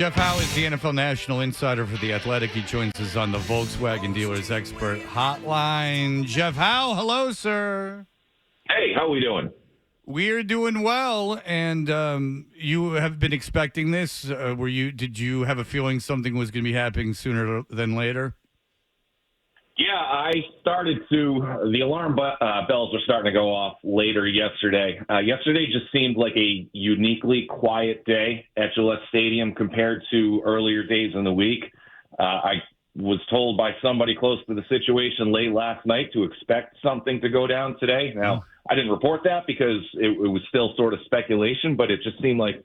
Jeff Howe is the NFL National Insider for The Athletic. He joins us on the Volkswagen Dealers Expert Hotline. Jeff Howe, hello, sir. Hey, how are we doing? We're doing well, and you have been expecting this. Did you have a feeling something was going to be happening sooner than later? Yeah, the alarm bells were starting to go off later yesterday. Yesterday just seemed like a uniquely quiet day at Gillette Stadium compared to earlier days in the week. I was told by somebody close to the situation late last night to expect something to go down today. Now, I didn't report that because it was still sort of speculation, but it just seemed like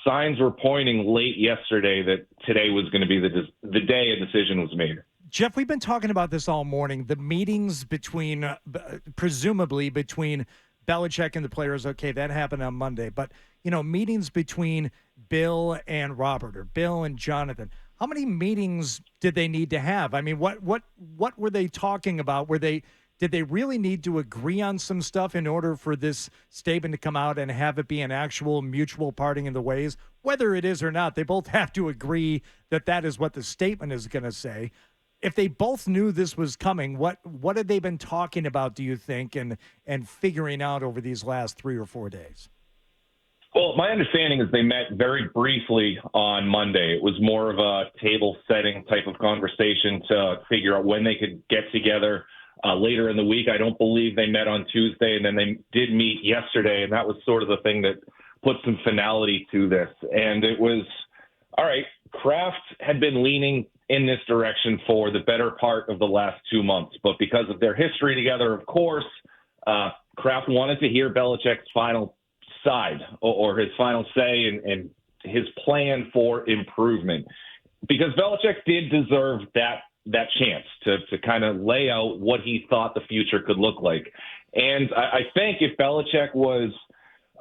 signs were pointing late yesterday that today was going to be the day a decision was made. Jeff, we've been talking about this all morning. The meetings presumably between Belichick and the players. Okay, that happened on Monday. But, meetings between Bill and Robert or Bill and Jonathan. How many meetings did they need to have? I mean, what were they talking about? Did they really need to agree on some stuff in order for this statement to come out and have it be an actual mutual parting in the ways? Whether it is or not, they both have to agree that is what the statement is going to say. If they both knew this was coming, what had they been talking about, do you think, and figuring out over these last 3 or 4 days? Well, my understanding is they met very briefly on Monday. It was more of a table-setting type of conversation to figure out when they could get together later in the week. I don't believe they met on Tuesday, and then they did meet yesterday, and that was sort of the thing that put some finality to this. And it was, all right, Kraft had been leaning in this direction for the better part of the last 2 months. But because of their history together, of course, Kraft wanted to hear Belichick's final side or his final say and his plan for improvement. Because Belichick did deserve that chance to kind of lay out what he thought the future could look like. And I think if Belichick was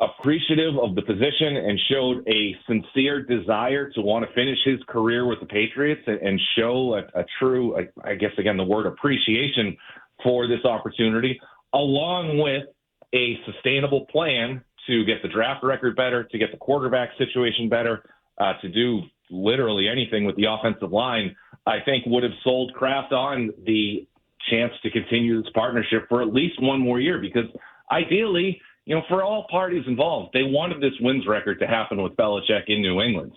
appreciative of the position and showed a sincere desire to want to finish his career with the Patriots and show a true, I guess, again, the word appreciation for this opportunity, along with a sustainable plan to get the draft record better, to get the quarterback situation better, to do literally anything with the offensive line, I think would have sold Kraft on the chance to continue this partnership for at least one more year, because ideally, for all parties involved, they wanted this wins record to happen with Belichick in New England.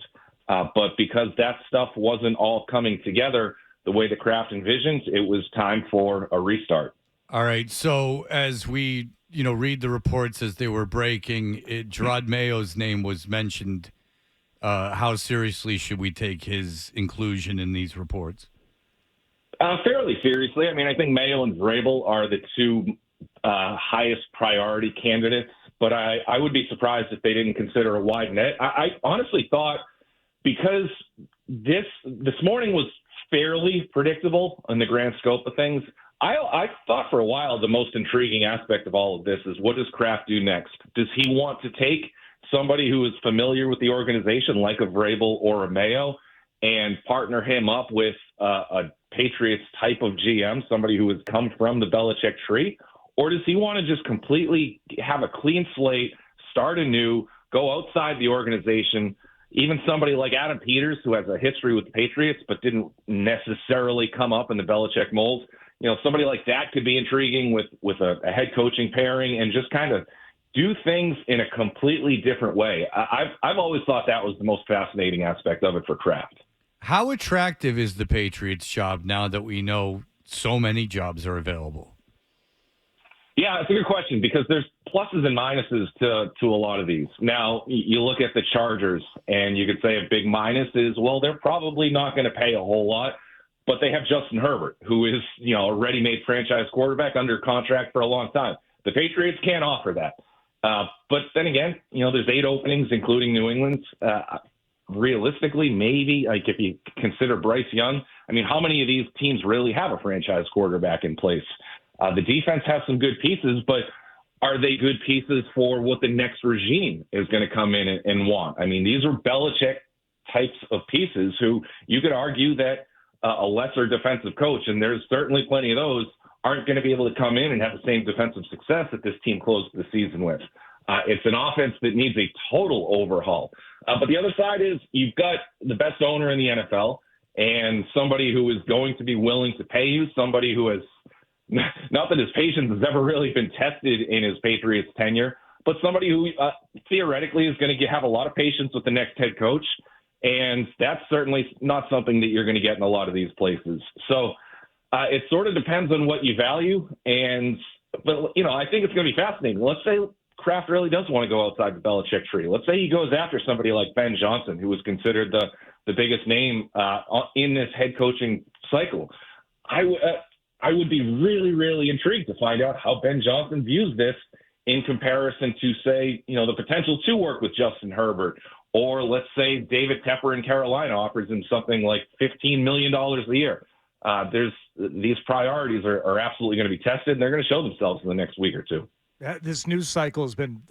But because that stuff wasn't all coming together the way the Kraft envisioned, it was time for a restart. All right. So as we, read the reports as they were breaking, Gerard Mayo's name was mentioned. How seriously should we take his inclusion in these reports? Fairly seriously. I mean, I think Mayo and Vrabel are the two highest priority candidates, but I would be surprised if they didn't consider a wide net. I honestly thought, because this morning was fairly predictable in the grand scope of things, I thought for a while the most intriguing aspect of all of this is, what does Kraft do next? Does he want to take somebody who is familiar with the organization, like a Vrabel or a Mayo, and partner him up with a Patriots type of GM, somebody who has come from the Belichick tree? Or does he want to just completely have a clean slate, start anew, go outside the organization? Even somebody like Adam Peters, who has a history with the Patriots but didn't necessarily come up in the Belichick mold, somebody like that could be intriguing with a head coaching pairing and just kind of do things in a completely different way. I've always thought that was the most fascinating aspect of it for Kraft. How attractive is the Patriots job now that we know so many jobs are available? Yeah, it's a good question, because there's pluses and minuses to a lot of these. Now, you look at the Chargers, and you could say a big minus is, well, they're probably not going to pay a whole lot, but they have Justin Herbert, who is, a ready-made franchise quarterback under contract for a long time. The Patriots can't offer that. But then again, there's 8 openings, including New England's. Realistically, maybe, like, if you consider Bryce Young, I mean, how many of these teams really have a franchise quarterback in place? The defense has some good pieces, but are they good pieces for what the next regime is going to come in and want? I mean, these are Belichick types of pieces who you could argue that a lesser defensive coach, and there's certainly plenty of those, aren't going to be able to come in and have the same defensive success that this team closed the season with. It's an offense that needs a total overhaul. But the other side is you've got the best owner in the NFL and somebody who is going to be willing to pay you, somebody who has not that his patience has ever really been tested in his Patriots tenure, but somebody who theoretically is going to have a lot of patience with the next head coach. And that's certainly not something that you're going to get in a lot of these places. So it sort of depends on what you value. But I think it's going to be fascinating. Let's say Kraft really does want to go outside the Belichick tree. Let's say he goes after somebody like Ben Johnson, who was considered the biggest name in this head coaching cycle. I would be really, really intrigued to find out how Ben Johnson views this in comparison to, say, the potential to work with Justin Herbert, or let's say David Tepper in Carolina offers him something like $15 million a year. These priorities are absolutely going to be tested, and they're going to show themselves in the next week or two. This news cycle has been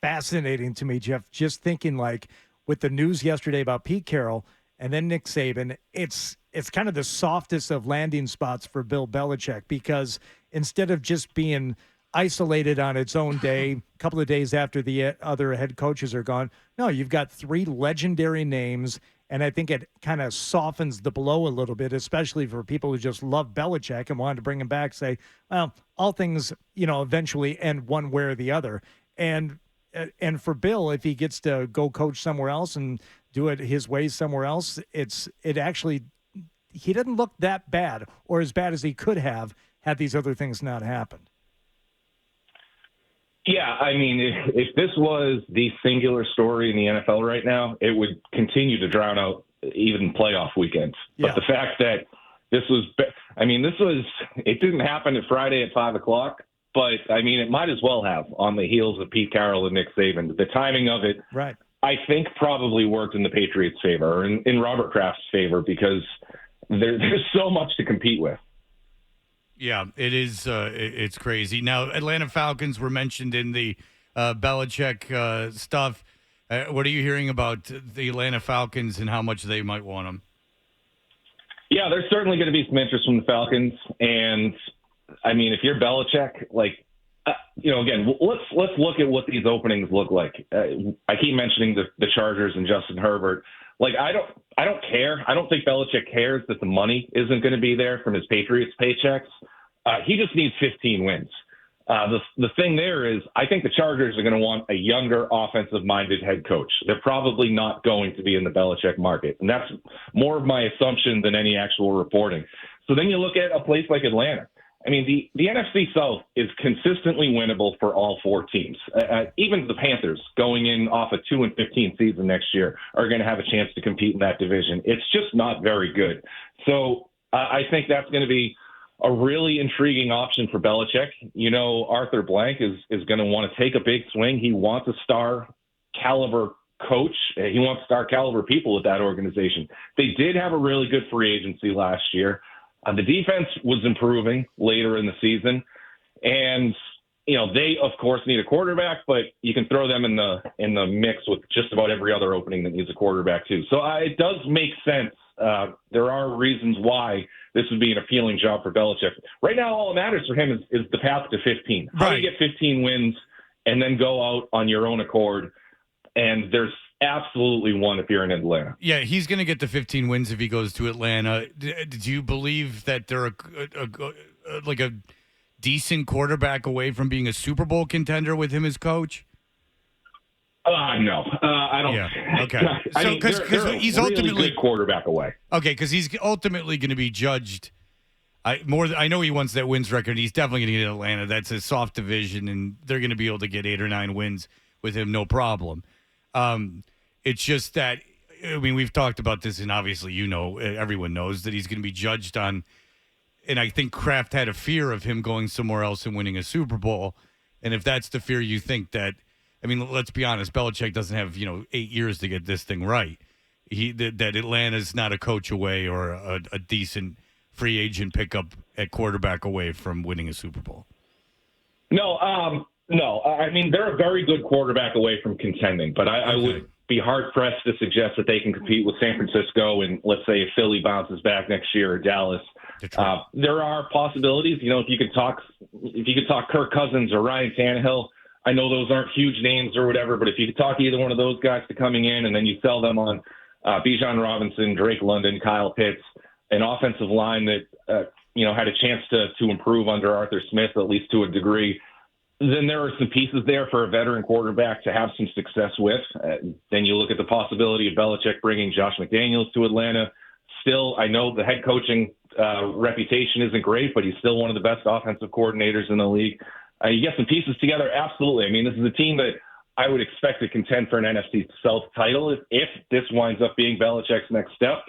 fascinating to me, Jeff. Just thinking, like, with the news yesterday about Pete Carroll and then Nick Saban, it's kind of the softest of landing spots for Bill Belichick, because instead of just being isolated on its own day, a couple of days after the other head coaches are gone, no, you've got three legendary names, and I think it kind of softens the blow a little bit, especially for people who just love Belichick and wanted to bring him back, say, well, all things, eventually end one way or the other. And for Bill, if he gets to go coach somewhere else and do it his way somewhere else, he didn't look that bad, or as bad as he could have had these other things not happened. Yeah, I mean, if this was the singular story in the NFL right now, it would continue to drown out even playoff weekends. Yeah. But the fact that it didn't happen at Friday at 5:00, but I mean, it might as well have on the heels of Pete Carroll and Nick Saban. The timing of it, right, I think probably worked in the Patriots' favor, or in Robert Kraft's favor, because there's so much to compete with. Yeah, it is. It's crazy. Now, Atlanta Falcons were mentioned in the Belichick stuff. What are you hearing about the Atlanta Falcons and how much they might want them? Yeah, there's certainly going to be some interest from the Falcons. And, I mean, if you're Belichick, again, let's look at what these openings look like. I keep mentioning the Chargers and Justin Herbert. I don't care. I don't think Belichick cares that the money isn't going to be there from his Patriots paychecks. He just needs 15 wins. The thing there is, I think the Chargers are going to want a younger, offensive-minded head coach. They're probably not going to be in the Belichick market, and that's more of my assumption than any actual reporting. So then you look at a place like Atlanta. I mean, the NFC South is consistently winnable for all four teams. Even the Panthers, going in off a 2-15 season next year, are going to have a chance to compete in that division. It's just not very good. So I think that's going to be a really intriguing option for Belichick. Arthur Blank is going to want to take a big swing. He wants a star caliber coach. He wants star caliber people at that organization. They did have a really good free agency last year. The defense was improving later in the season, and they of course need a quarterback, but you can throw them in the mix with just about every other opening that needs a quarterback too. So it does make sense. There are reasons why this would be an appealing job for Belichick. Right now, all that matters for him is the path to 15. How do you get 15 wins and then go out on your own accord? And there's absolutely one if you're in Atlanta. Yeah, he's going to get the 15 wins if he goes to Atlanta. Do you believe that they're a decent quarterback away from being a Super Bowl contender with him as coach? No, I don't. Yeah. Okay. So because he's really ultimately good quarterback away. Okay, because he's ultimately going to be judged. I know he wants that wins record. He's definitely going to get Atlanta. That's a soft division, and they're going to be able to get 8 or 9 wins with him, no problem. It's just that, I mean, we've talked about this, and obviously, everyone knows that he's going to be judged on. And I think Kraft had a fear of him going somewhere else and winning a Super Bowl. And if that's the fear, you think that, I mean, let's be honest, Belichick doesn't have 8 years to get this thing right. That Atlanta's not a coach away or a decent free agent pickup at quarterback away from winning a Super Bowl. No. I mean, they're a very good quarterback away from contending, but I would be hard-pressed to suggest that they can compete with San Francisco and, let's say, if Philly bounces back next year or Dallas. There are possibilities. If you could talk Kirk Cousins or Ryan Tannehill, I know those aren't huge names or whatever, but if you could talk to either one of those guys to coming in and then you sell them on Bijan Robinson, Drake London, Kyle Pitts, an offensive line that, had a chance to improve under Arthur Smith, at least to a degree, then there are some pieces there for a veteran quarterback to have some success with. Then you look at the possibility of Belichick bringing Josh McDaniels to Atlanta. Still, I know the head coaching reputation isn't great, but he's still one of the best offensive coordinators in the league. You get some pieces together, absolutely. I mean, this is a team that I would expect to contend for an NFC South title if this winds up being Belichick's next step.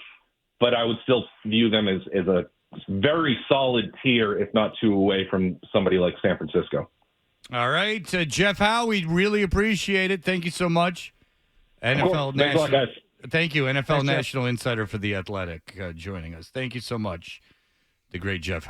But I would still view them as a very solid tier, if not two away from somebody like San Francisco. All right, Jeff Howe, we really appreciate it. Thank you so much. NFL Thanks a lot, guys. Thank you, NFL Thanks, National Insider for The Athletic, joining us. Thank you so much, the great Jeff Howe.